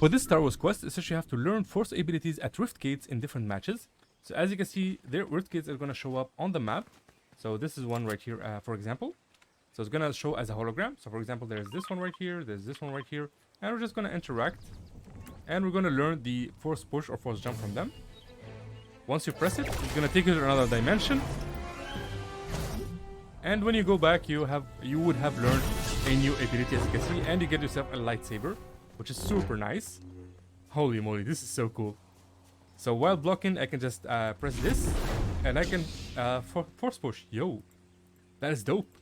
For this Star Wars quest, essentially you have to learn Force abilities at Rift Gates in different matches. So as you can see, their Rift Gates are going to show up on the map. So this is one right here, for example. So it's going to show as a hologram. So for example, there's this one right here, there's this one right here. And we're just going to interact. And we're going to learn the Force Push or Force Jump from them. Once you press it, it's going to take you to another dimension. And when you go back, you would have learned a new ability, as you can see. And you get yourself a lightsaber, which is super nice. Holy moly, this is so cool. So while blocking, I can just press this. And I can Force Push. Yo, that is dope.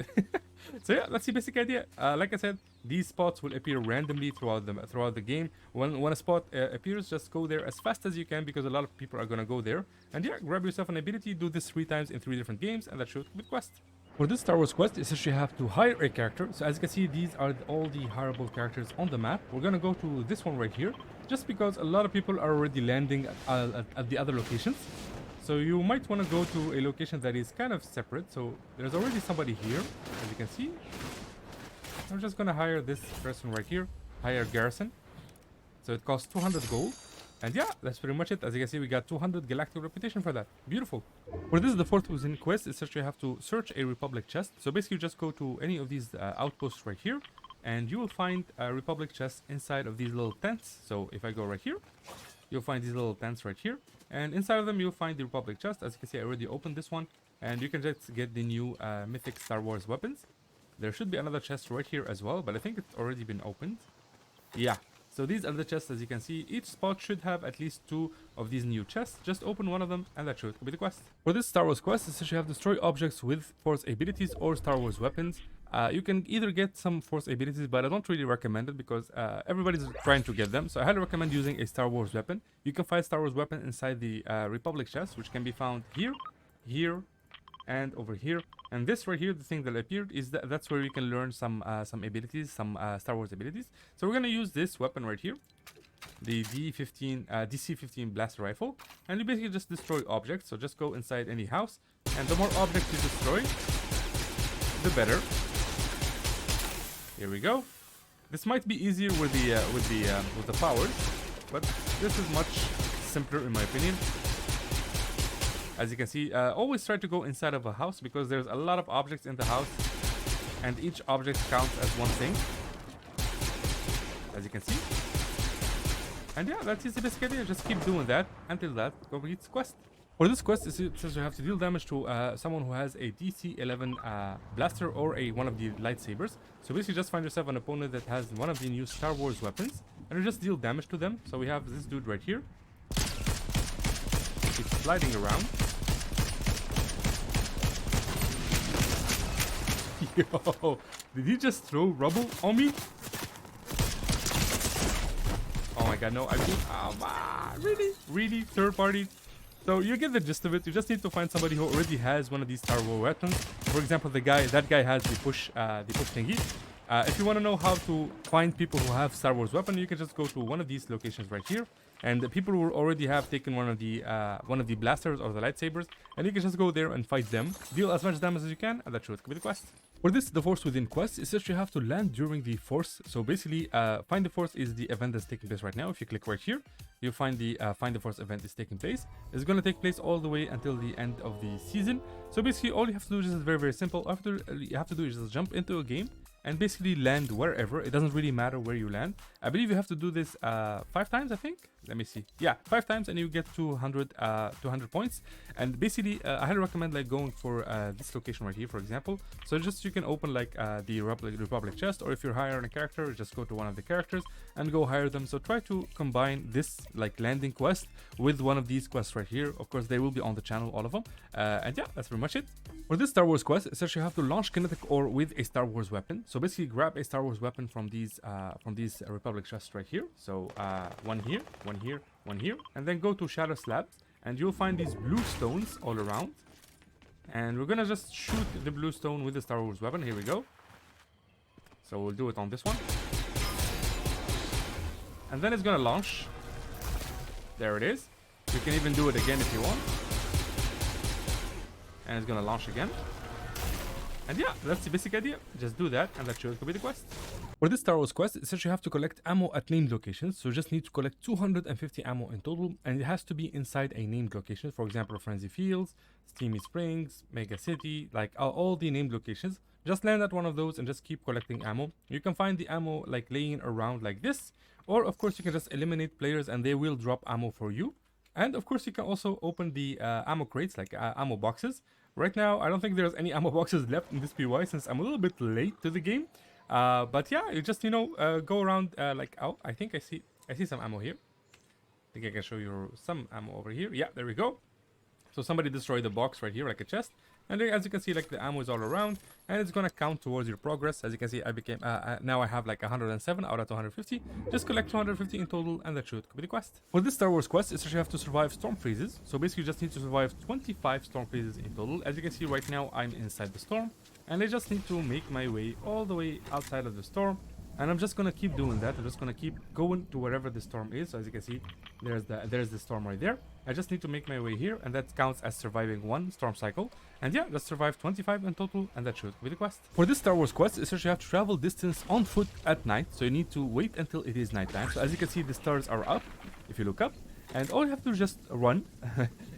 So yeah, that's the basic idea. Like I said, these spots will appear randomly throughout the game. When a spot appears, just go there as fast as you can, because a lot of people are gonna go there. And yeah, grab yourself an ability, do this 3 times in 3 different games, and that should be the quest. For this Star Wars quest, essentially you have to hire a character. So as you can see, these are all the hireable characters on the map. We're gonna go to this one right here, just because a lot of people are already landing at the other locations. So you might want to go to a location that is kind of separate. So there's already somebody here, as you can see. I'm just gonna hire this person right here, hire Garrison. So it costs 200 gold. And yeah, that's pretty much it. As you can see, we got 200 galactic reputation for that. Beautiful. For this is the fourth within quest. Essentially, you have to search a Republic chest. So basically, you just go to any of these outposts right here, and you will find a Republic chest inside of these little tents. So if I go right here, you'll find these little tents right here. And inside of them, you'll find the Republic chest. As you can see, I already opened this one. And you can just get the new mythic Star Wars weapons. There should be another chest right here as well, but I think it's already been opened. Yeah. So these are the chests, as you can see. Each spot should have at least 2 of these new chests. Just open one of them, and that should be the quest. For this Star Wars quest, essentially you have destroy objects with Force abilities or Star Wars weapons. You can either get some Force abilities, but I don't really recommend it, because everybody's trying to get them. So I highly recommend using a Star Wars weapon. You can find Star Wars weapon inside the Republic chest, which can be found here, here, and over here. And this right here, the thing that appeared, is that's where you can learn some abilities, some Star Wars abilities. So we're gonna use this weapon right here, the DC-15 blaster rifle, and you basically just destroy objects. So just go inside any house, and the more objects you destroy, the better. Here we go. This might be easier with the powers, but this is much simpler in my opinion. As you can see, always try to go inside of a house, because there's a lot of objects in the house, and each object counts as one thing, as you can see. And yeah, that's the basic idea. Just keep doing that until that completes quest. For this quest, it says you have to deal damage to someone who has a DC-11 blaster or one of the lightsabers. So basically just find yourself an opponent that has one of the new Star Wars weapons, and you just deal damage to them. So we have this dude right here. He's sliding around. Yo, did he just throw rubble on me? Oh my god, no, I mean, really, third party. So you get the gist of it. You just need to find somebody who already has one of these Star Wars weapons. For example, that guy has the push thingy. If you want to know how to find people who have Star Wars weapon, you can just go to one of these locations right here. And the people who already have taken one of the blasters or the lightsabers, and you can just go there and fight them. Deal as much damage as you can, and that should be the quest. For this, the Force Within quest, is that you have to land during the Force. So basically, Find the Force is the event that's taking place right now. If you click right here, you'll find the Find the Force event is taking place. It's going to take place all the way until the end of the season. So basically, all you have to do is just very simple. After you have to do is just jump into a game and basically land wherever. It doesn't really matter where you land. I believe you have to do this 5 times, I think. Let me see. Yeah, 5 times, and you get 200 points. And basically, I highly recommend like going for this location right here, for example. So just you can open like the Republic chest, or if you're hiring a character, just go to one of the characters and go hire them. So try to combine this like landing quest with one of these quests right here. Of course, they will be on the channel, all of them. And yeah, that's pretty much it. For this Star Wars quest, essentially you have to launch Kinetic ore with a Star Wars weapon. So basically grab a Star Wars weapon from these Republic chests right here. So one here, one here, one here, and then go to Shadow Slabs, and you'll find these blue stones all around. And we're gonna just shoot the blue stone with the Star Wars weapon. Here we go. So we'll do it on this one, and then it's gonna launch. There it is. You can even do it again if you want. And it's gonna launch again. And yeah, that's the basic idea. Just do that, and that should be the quest. For this Star Wars quest, it says you have to collect ammo at named locations, so you just need to collect 250 ammo in total, and it has to be inside a named location. For example, Frenzy Fields, Steamy Springs, Mega City, like all the named locations. Just land at one of those and just keep collecting ammo. You can find the ammo like laying around like this, or of course you can just eliminate players and they will drop ammo for you. And of course you can also open the ammo crates, like ammo boxes. Right now I don't think there's any ammo boxes left in this PY since I'm a little bit late to the game. But yeah, you just go around like, oh, I think I see some ammo here. I think I can show you some ammo over here. Yeah, there we go. So somebody destroyed the box right here, like a chest. And as you can see, like the ammo is all around, and it's gonna count towards your progress. As you can see, I became now I have like 107 out of 250. Just collect 250 in total, and that should complete the quest. For this Star Wars quest, it's actually have to survive storm freezes. So basically, you just need to survive 25 storm freezes in total. As you can see right now, I'm inside the storm, and I just need to make my way all the way outside of the storm. And I'm just gonna keep doing that. I'm just gonna keep going to wherever the storm is. So as you can see, there's the storm right there. I just need to make my way here, and that counts as surviving one storm cycle. And yeah, just survive 25 in total, and that should be the quest. For this Star Wars quest, it's actually you have to travel distance on foot at night. So you need to wait until it is nighttime. So as you can see, the stars are up if you look up, and all you have to do is just run.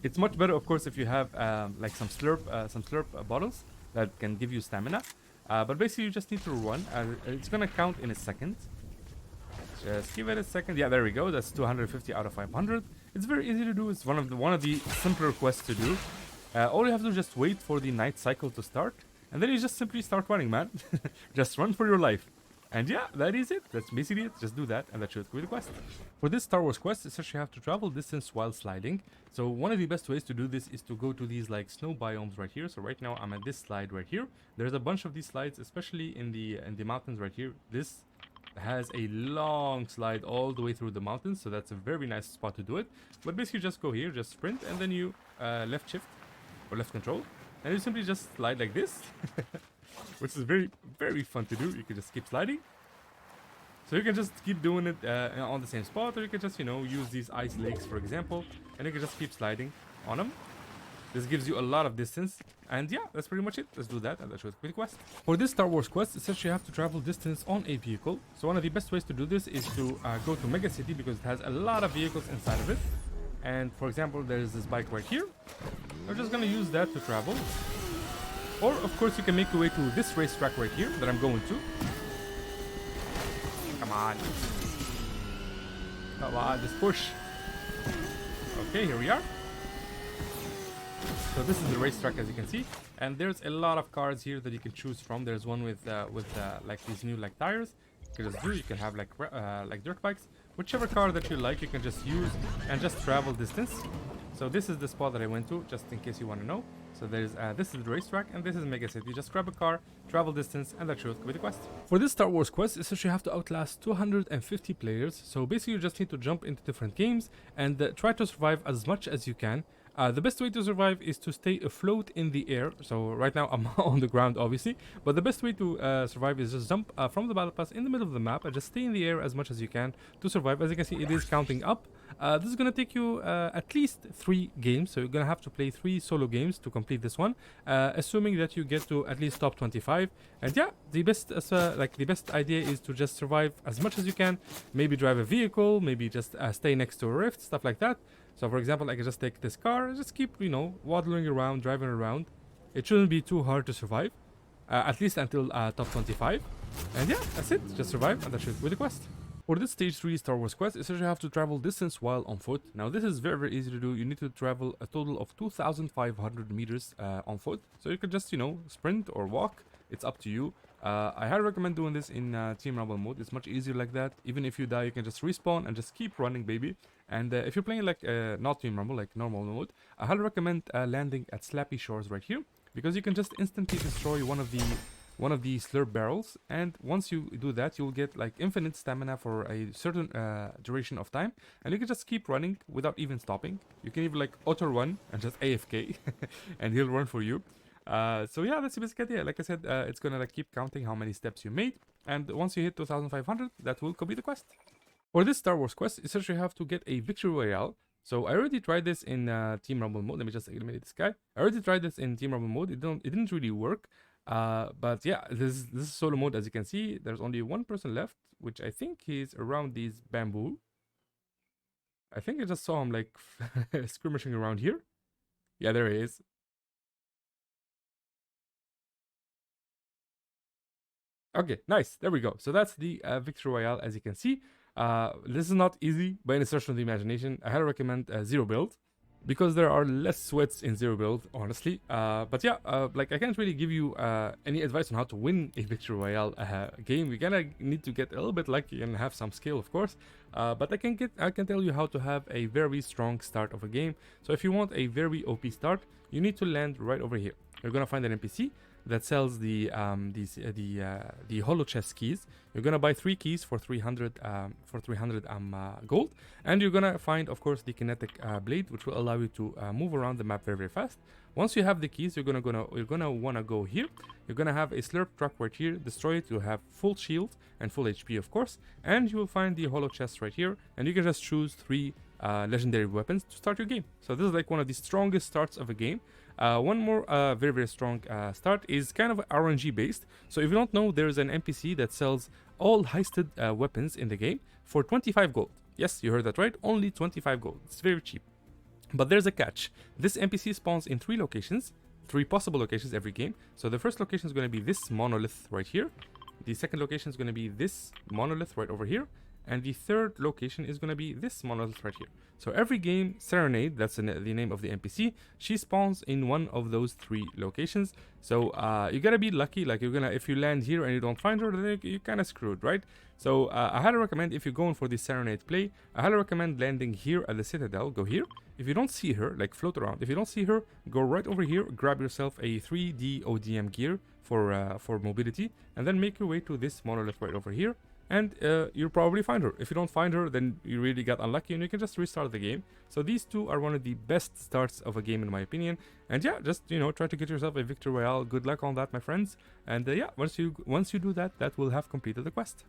It's much better, of course, if you have like some slurp bottles that can give you stamina. But basically, you just need to run. It's gonna count in a second. Just give it a second. Yeah, there we go. That's 250 out of 500. It's very easy to do. It's one of the simpler quests to do. All you have to do is just wait for the night cycle to start, and then you just simply start running, man. Just run for your life. And yeah, that is it. That's basically it. Just do that, and that should be the quest. For this Star Wars quest, it's actually you have to travel distance while sliding. So one of the best ways to do this is to go to these like snow biomes right here. So right now I'm at this slide right here. There's a bunch of these slides, especially in the mountains right here. This has a long slide all the way through the mountains, so that's a very nice spot to do it. But basically, just go here, just sprint, and then you left shift or left control, and you simply just slide like this. Which is very, very fun to do. You can just keep sliding. So you can just keep doing it on the same spot, or you can just, use these ice lakes, for example, and you can just keep sliding on them. This gives you a lot of distance. And yeah, that's pretty much it. Let's do that, and that shows the quest. For this Star Wars quest, it says you have to travel distance on a vehicle. So one of the best ways to do this is to go to Mega City, because it has a lot of vehicles inside of it. And for example, there's this bike right here. I'm just going to use that to travel. Or, of course, you can make your way to this racetrack right here that I'm going to. Come on. Come on, just push. Okay, here we are. So this is the racetrack, as you can see. And there's a lot of cars here that you can choose from. There's one with like these new like tires. You can just do. You can have like dirt bikes. Whichever car that you like, you can just use and just travel distance. So this is the spot that I went to, just in case you want to know. So there's this is the racetrack, and this is Mega City. Just grab a car, travel distance, and that should be the quest. For this Star Wars quest, essentially you have to outlast 250 players. So basically you just need to jump into different games and try to survive as much as you can. The best way to survive is to stay afloat in the air. So right now I'm on the ground, obviously, but the best way to survive is just jump from the battle pass in the middle of the map and just stay in the air as much as you can to survive. As you can see, it is counting up. This is gonna take you at least 3 games, so you're gonna have to play 3 solo games to complete this one, assuming that you get to at least top 25. And yeah, the best idea is to just survive as much as you can. Maybe drive a vehicle, maybe just stay next to a rift, stuff like that. So for example, I can just take this car and just keep, waddling around, driving around. It shouldn't be too hard to survive, at least until top 25. And yeah, that's it. Just survive, and that should be the quest. For this stage 3 Star Wars quest, essentially you have to travel distance while on foot. Now this is very, very easy to do. You need to travel a total of 2,500 meters on foot. So you could just, sprint or walk. It's up to you. I highly recommend doing this in Team Rumble mode. It's much easier like that. Even if you die, you can just respawn and just keep running, baby. And if you're playing like not Team Rumble, like normal mode, I highly recommend landing at Slappy Shores right here, because you can just instantly destroy one of the slurp barrels. And once you do that, you'll get like infinite stamina for a certain duration of time, and you can just keep running without even stopping. You can even like auto run and just AFK and he'll run for you. So yeah, that's the basic idea. Like I said, it's gonna like keep counting how many steps you made, and once you hit 2,500, that will complete the quest. For this Star Wars quest, essentially you have to get a Victory Royale. So I already tried this in Team Rumble mode. Let me just eliminate this guy. I already tried this in Team Rumble mode. It didn't really work. But yeah, this is solo mode. As you can see, there's only one person left, which I think he's around these bamboo. I think I just saw him like skirmishing around here. Yeah, there he is. Okay, nice. There we go. So that's the Victory Royale, as you can see. This is not easy by any stretch of the imagination. I highly recommend zero build, because there are less sweats in zero build, honestly. But yeah, like I can't really give you any advice on how to win a Victory Royale game. You're gonna need to get a little bit lucky and have some skill, of course. But I can tell you how to have a very strong start of a game. So if you want a very OP start, you need to land right over here. You're gonna find an NPC that sells the holo chest keys. You're gonna buy 3 keys for 300 gold, and you're gonna find, of course, the kinetic blade, which will allow you to move around the map very, very fast. Once you have the keys, you're gonna wanna go here. You're gonna have a slurp truck right here. Destroy it. You'll have full shield and full HP, of course, and you will find the holo chest right here, and you can just choose 3 legendary weapons to start your game. So this is like one of the strongest starts of a game. One more very, very strong start is kind of RNG based. So if you don't know, there's an NPC that sells all heisted weapons in the game for 25 gold. Yes, you heard that right, only 25 gold. It's very cheap. But there's a catch. This NPC spawns in 3 locations, 3 possible locations every game. So the first location is going to be this monolith right here. The second location is going to be this monolith right over here. And the third location is going to be this monolith right here. So every game, Serenade, that's the name of the NPC, she spawns in one of those 3 locations. So you gotta be lucky. Like if you land here and you don't find her, then you're kind of screwed, right? So I highly recommend, if you're going for the Serenade play, I highly recommend landing here at the Citadel. Go here. If you don't see her, like float around. If you don't see her, go right over here, grab yourself a 3D ODM gear for mobility, and then make your way to this monolith right over here. And you'll probably find her. If you don't find her, then you really got unlucky and you can just restart the game. So these 2 are one of the best starts of a game in my opinion. And yeah, just, you know, try to get yourself a Victory Royale. Good luck on that, my friends. And yeah, once you do that, that will have completed the quest.